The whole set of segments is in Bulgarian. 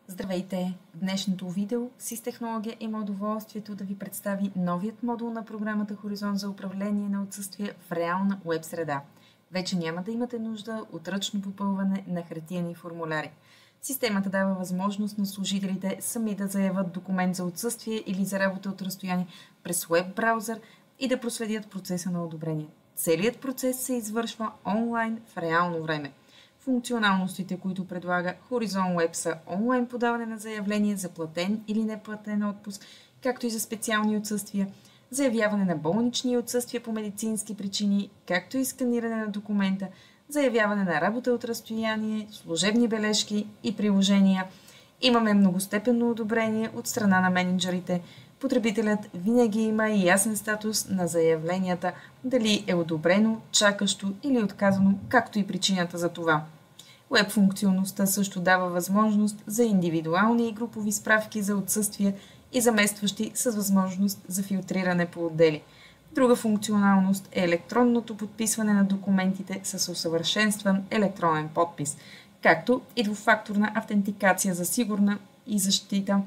Здравейте! В днешното видео SIS Технология има удоволствието да ви представи новият модул на програмата Хоризонт за управление на отсъствие в реална уеб среда. Вече няма да имате нужда от ръчно попълване на хартиени формуляри. Системата дава възможност на служителите сами да заявят документ за отсъствие или за работа от разстояние през уеб браузър и да проследят процеса на одобрение. Целият процес се извършва онлайн в реално време. Функционалностите, които предлага Horizon Web, са онлайн подаване на заявление за платен или неплатен отпуск, както и за специални отсъствия, заявяване на болнични отсъствия по медицински причини, както и сканиране на документа, заявяване на работа от разстояние, служебни бележки и приложения. Имаме многостепенно одобрение от страна на мениджърите. Потребителят винаги има и ясен статус на заявленията, дали е одобрено, чакащо или отказано, както и причината за това. Уеб функционалността също дава възможност за индивидуални и групови справки за отсъствие и заместващи с възможност за филтриране по отдели. Друга функционалност е електронното подписване на документите с усъвършенстван електронен подпис, както и двуфакторна автентикация за сигурна и защита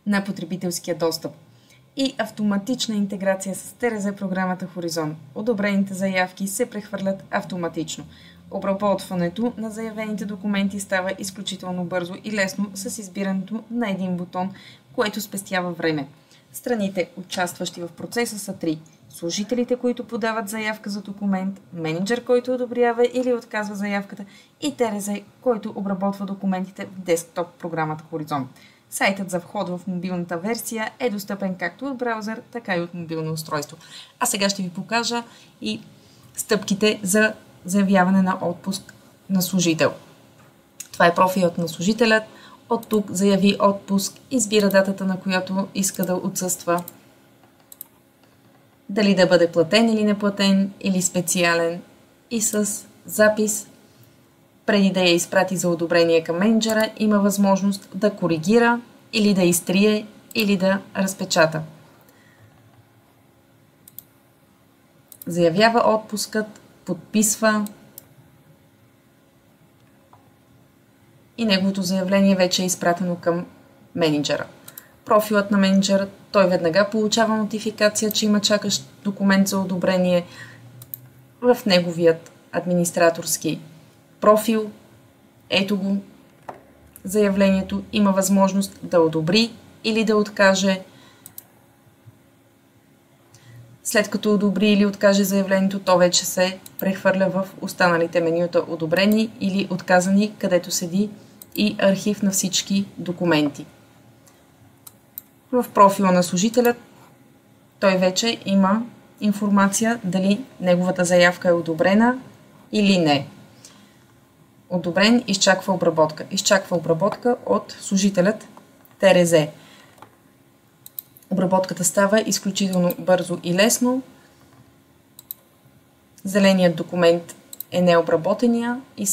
на потребителския достъп и автоматична интеграция с ТРЗ програмата Horizon. Одобрените заявки се прехвърлят автоматично. Обработването на заявените документи става изключително бързо и лесно с избирането на един бутон, което спестява време. Страните, участващи в процеса, са 3. Служителите, които подават заявка за документ, менеджер, който одобрява или отказва заявката и ТРЗ, който обработва документите в десктоп програмата Horizon. Сайтът за вход в мобилната версия е достъпен както от браузър, така и от мобилно устройство. А сега ще ви покажа и стъпките за заявяване на отпуск на служител. Това е профилът на служителят. От тук заяви отпуск, избира датата, на която иска да отсъства, дали да бъде платен или неплатен, или специален, и с запис, преди да я изпрати за одобрение към менеджера, има възможност да коригира или да изтрие или да разпечата. Заявява отпускът, подписва и неговото заявление вече е изпратено към менеджера. Профилът на менеджера, той веднага получава нотификация, че има чакащ документ за одобрение в неговият администраторски профил. Ето го заявлението, има възможност да одобри или да откаже. След като одобри или откаже заявлението, то вече се прехвърля в останалите менюта одобрени или отказани, където седи и архив на всички документи. В профила на служителят той вече има информация дали неговата заявка е одобрена или не. Одобрен, изчаква обработка. Изчаква обработка от служителят ТРЗ. Обработката става изключително бързо и лесно. Зеленият документ е необработения и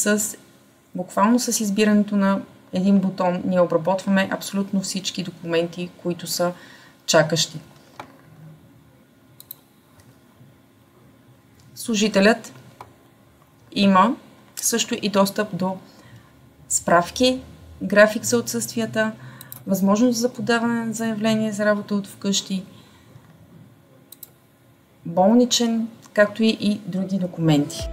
буквално с избирането на един бутон ние обработваме абсолютно всички документи, които са чакащи. Служителят има също и достъп до справки, график за отсъствията, възможност за подаване на заявление за работа от вкъщи, болничен, както и други документи.